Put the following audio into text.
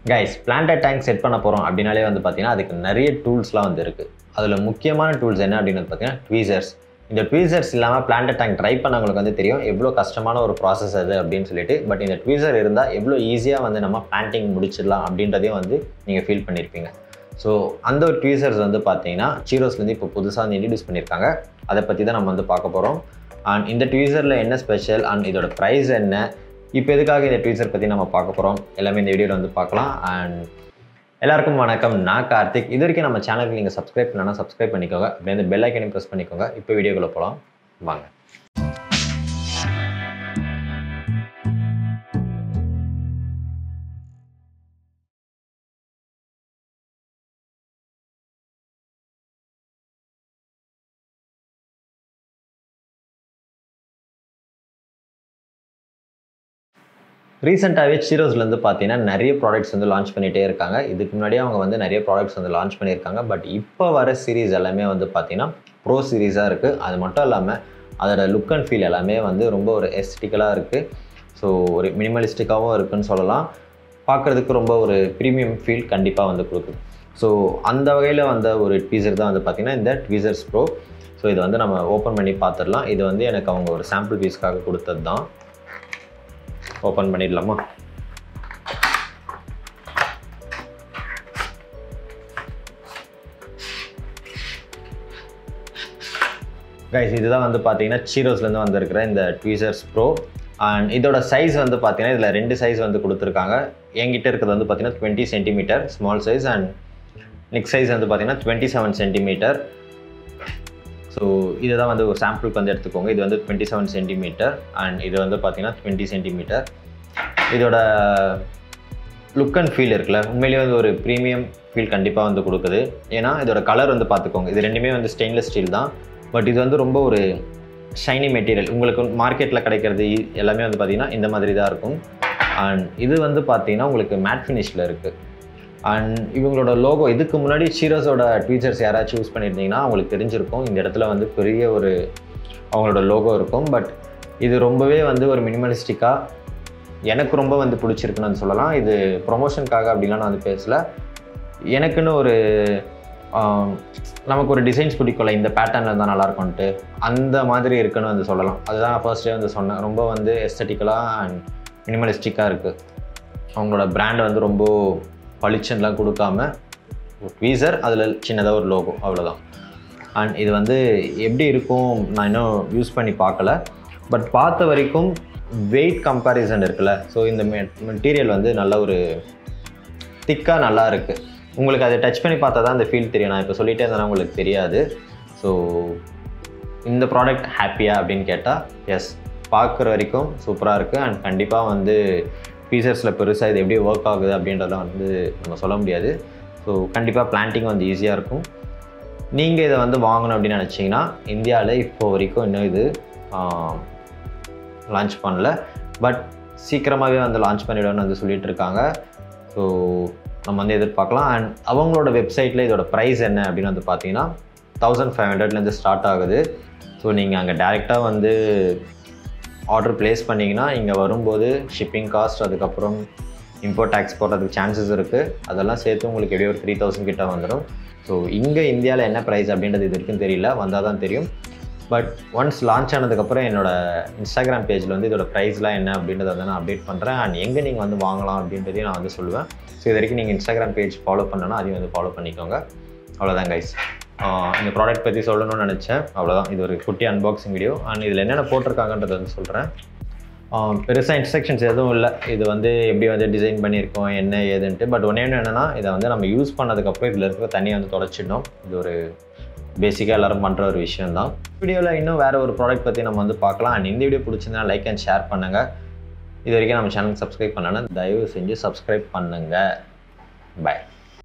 Guys planted tank set பண்ண போகிறோம் அப்படின்னாலே வந்து பார்த்தீங்கன்னா அதுக்கு நிறைய டூல்ஸ்லாம் வந்து இருக்குது. அதில் முக்கியமான டூல்ஸ் என்ன அப்படின்னு பார்த்தீங்கன்னா ட்வீசர்ஸ். இந்த ட்வீசர்ஸ் இல்லாமல் பிளான்டட் டேங்க் ட்ரை பண்ணவங்களுக்கு வந்து தெரியும் எவ்வளோ கஷ்டமான ஒரு ப்ராசஸ் அது அப்படின்னு சொல்லிட்டு. பட் இந்த ட்வீசர் இருந்தால் எவ்வளோ ஈஸியாக வந்து நம்ம பிளான்டிங் முடிச்சிடலாம் அப்படின்றதையும் வந்து நீங்கள் ஃபீல் பண்ணியிருப்பீங்க. ஸோ அந்த ஒரு ட்வீசர்ஸ் வந்து பார்த்தீங்கன்னா சீரோஸ்லேருந்து இப்போ புதுசாக வந்து இன்ட்ரடியூஸ் பண்ணியிருக்காங்க. அதை பற்றி தான் நம்ம வந்து பார்க்க போகிறோம். அண்ட் இந்த ட்வீசரில் என்ன ஸ்பெஷல் அண்ட் இதோட ப்ரைஸ் என்ன, இப்போ எதுக்காக இந்த ட்வீசர் பற்றி நம்ம பார்க்க போகிறோம் எல்லாமே இந்த வீடியோவில் வந்து பார்க்கலாம். அண்ட் எல்லாருக்கும் வணக்கம், நான் கார்த்திக். இது வரைக்கும் நம்ம சேனலுக்கு நீங்கள் சப்ஸ்கிரைப் பண்ணனா சப்ஸ்கிரைப் பண்ணிக்கோங்க. அப்படியே அந்த பெல் ஐக்கனையும் ப்ரெஸ் பண்ணிக்கோங்க. இப்போ வீடியோக்குள்ளே போகலாம் வாங்க. ரீசெண்டாகவே சீரோஸ்லேருந்து பார்த்தீங்கன்னா நிறைய ப்ராடக்ட்ஸ் வந்து லான்ச் பண்ணிகிட்டே இருக்காங்க. இதுக்கு முன்னாடியே அவங்க வந்து நிறைய ப்ராடக்ட்ஸ் வந்து லான்ச் பண்ணியிருக்காங்க. பட் இப்போ வர சீரீஸ் எல்லாமே வந்து பார்த்தீங்கன்னா ப்ரோ சீரீஸாக இருக்குது. அது மட்டும் இல்லாமல் அதோட லுக் அண்ட் ஃபீல் எல்லாமே வந்து ரொம்ப ஒரு எஸ்டிக்கலாக இருக்குது. ஸோ ஒரு மினிமலிஸ்டிக்காகவும் இருக்குதுன்னு சொல்லலாம். பார்க்குறதுக்கு ரொம்ப ஒரு ப்ரீமியம் ஃபீல் கண்டிப்பாக வந்து கொடுக்குது. ஸோ அந்த வகையில் வந்த ஒரு ட்வீசர் தான் வந்து பார்த்திங்கன்னா இந்த ட்வீசர்ஸ் ப்ரோ. ஸோ இதை வந்து நம்ம ஓப்பன் பண்ணி பார்த்துடலாம். இது வந்து எனக்கு அவங்க ஒரு சாம்பிள் பீஸ்க்காக கொடுத்தது தான். ஓப்பன் பண்ணிடலாமா? கைஸ் இதுதான் வந்து பார்த்தீங்கன்னா சீரோஸ்லேருந்து வந்திருக்கிற இந்த ட்வீசர்ஸ் ப்ரோ. அண்ட் இதோட சைஸ் வந்து பார்த்தீங்கன்னா இதில் 2 சைஸ் வந்து கொடுத்துருக்காங்க. என்கிட்ட இருக்கிறது வந்து பார்த்தீங்கன்னா 20 centimetre small size and next size வந்து பார்த்தீங்கன்னா 27 சென்டிமீட்டர். ஸோ இதை தான் வந்து ஒரு சாம்பிளுக்கு வந்து எடுத்துக்கோங்க. இது வந்து 27 சென்டிமீட்டர் அண்ட் இது வந்து பார்த்தீங்கன்னா 20 சென்டிமீட்டர். இதோட லுக் அண்ட் ஃபீல் இருக்குல்ல, உண்மையிலேயே வந்து ஒரு ப்ரீமியம் ஃபீல் கண்டிப்பாக வந்து கொடுக்குது. ஏன்னா இதோட கலர் வந்து பார்த்துக்கோங்க, இது ரெண்டுமே வந்து ஸ்டெயின்லெஸ் ஸ்டீல் தான். பட் இது வந்து ரொம்ப ஒரு ஷைனி மெட்டீரியல். உங்களுக்கு மார்க்கெட்டில் கிடைக்கிறது எல்லாமே வந்து பார்த்திங்கன்னா இந்த மாதிரி தான் இருக்கும். அண்ட் இது வந்து பார்த்திங்கன்னா உங்களுக்கு மேட் ஃபினிஷில் இருக்குது. அண்ட் இவங்களோட லோகோ, இதுக்கு முன்னாடி சீரோஸோட ட்வீசர்ஸ் யாராச்சும் யூஸ் பண்ணியிருந்தீங்கன்னா அவங்களுக்கு தெரிஞ்சிருக்கும். இந்த இடத்துல வந்து பெரிய ஒரு அவங்களோட லோகோ இருக்கும். பட் இது ரொம்பவே வந்து ஒரு மினிமலிஸ்டிக்காக எனக்கு ரொம்ப வந்து பிடிச்சிருக்குன்னு வந்து சொல்லலாம். இது ப்ரொமோஷனுக்காக அப்படின்லாம் நான் வந்து பேசலை. எனக்குன்னு ஒரு நமக்கு ஒரு டிசைன்ஸ் பிடிக்கல, இந்த பேட்டர்னில் இருந்தால் நல்லாயிருக்கும்ன்ட்டு அந்த மாதிரி இருக்குன்னு வந்து சொல்லலாம். அதுதான் நான் ஃபர்ஸ்டே வந்து சொன்னேன். ரொம்ப வந்து எஸ்தட்டிக்கலாக அண்ட் மினிமலிஸ்டிக்காக இருக்குது. அவங்களோட பிராண்ட் வந்து ரொம்ப பளிச்சன்லாம் கொடுக்காம ஒரு ட்வீசர், அதில் சின்னதாக ஒரு லோகோ, அவ்வளோதான். அண்ட் இது வந்து எப்படி இருக்கும் நான் இன்னும் யூஸ் பண்ணி பார்க்கல. பட் பார்த்த வரைக்கும் வெயிட் கம்பேரிசன் இருக்குல்ல, ஸோ இந்த மெட்டீரியல் வந்து நல்ல ஒரு திக்காக நல்லா இருக்குது. உங்களுக்கு அதை டச் பண்ணி பார்த்தா தான் அந்த ஃபீல் தெரியும். நான் இப்போ சொல்லிகிட்டே இருந்தேன்னா உங்களுக்கு தெரியாது. ஸோ இந்த ப்ராடக்ட் ஹாப்பியா அப்படின்னு கேட்டால் எஸ், பார்க்குற வரைக்கும் சூப்பராக இருக்குது. அண்ட் கண்டிப்பாக வந்து ட்வீசர்ஸில் பெருசாக இது எப்படி ஒர்க் ஆகுது அப்படின்றதெல்லாம் வந்து நம்ம சொல்ல முடியாது. ஸோ கண்டிப்பாக பிளான்டிங் வந்து ஈஸியாக இருக்கும். நீங்கள் இதை வந்து வாங்கணும் அப்படின்னு நினச்சிங்கன்னா இந்தியாவில் இப்போ வரைக்கும் இன்னும் இது லான்ச் பண்ணல. பட் சீக்கிரமாகவே வந்து லான்ச் பண்ணிவிடுன்னு வந்து சொல்லிகிட்டு இருக்காங்க. ஸோ நம்ம வந்து எதிர்பார்க்கலாம். அண்ட் அவங்களோட வெப்சைட்டில் இதோட ப்ரைஸ் என்ன அப்படின்னு வந்து பார்த்தீங்கன்னா 1500லேருந்து ஸ்டார்ட் ஆகுது. ஸோ நீங்கள் அங்கே டேரெக்டாக வந்து ஆர்டர் ப்ளேஸ் பண்ணிங்கன்னா இங்கே வரும்போது ஷிப்பிங் காஸ்ட், அதுக்கப்புறம் இம்போர்ட் டேக்ஸ் போடுறதுக்கு சான்சஸ் இருக்குது. அதெல்லாம் சேர்த்து உங்களுக்கு எப்படியும் ஒரு 3000 கிட்ட வந்துடும். ஸோ இங்கே இந்தியாவில் என்ன ப்ரைஸ் அப்படின்றது இது வரைக்கும் தெரியல, வந்தால் தான் தெரியும். பட் ஒன்ஸ் லான்ச் ஆனதுக்கப்புறம் என்னோடய இன்ஸ்டாகிராம் பேஜில் வந்து இதோட ப்ரைஸ்லாம் என்ன அப்படின்றத வந்து நான் அப்டேட் பண்ணுறேன். அண்ட் எங்கே நீங்கள் வந்து வாங்கலாம் அப்படின்றதையும் நான் வந்து சொல்லுவேன். ஸோ இது வரைக்கும் நீங்கள் இன்ஸ்டாகிராம் பேஜ் ஃபாலோ பண்ணனா அதையும் வந்து ஃபாலோ பண்ணிக்கோங்க. அவ்வளோதான் கைஸ், இந்த ப்ராடக்ட் பற்றி சொல்லணும்னு நினச்சேன். அவ்வளோதான், இது ஒரு குட்டி அன்பாக்சிங் வீடியோ. அண்ட் இதில் என்னென்ன போட்டிருக்காங்கன்றதை வந்து சொல்கிறேன். பெருசாக இன்ஸ்ட்ரக்ஷன்ஸ் எதுவும் இல்லை. இது வந்து எப்படி வந்து டிசைன் பண்ணியிருக்கோம் என்ன ஏதுன்ட்டு. பட் ஒன்றே ஒன்று என்னென்னா, இதை வந்து நம்ம யூஸ் பண்ணதுக்கப்புறம் இதில் இருக்கிற தண்ணியை வந்து தொடச்சிடணும். இது ஒரு பேசிக்காக எல்லோரும் பண்ணுற ஒரு விஷயம் தான். வீடியோவில் இன்னும் வேறு ஒரு ப்ராடக்ட் பற்றி நம்ம வந்து பார்க்கலாம். அண்ட் இந்த வீடியோ பிடிச்சிருந்தா லைக் அண்ட் ஷேர் பண்ணுங்கள். இது வரைக்கும் நம்ம சேனலுக்கு சப்ஸ்கிரைப் பண்ணனா தயவு செஞ்சு சப்ஸ்கிரைப் பண்ணுங்கள். பாய்.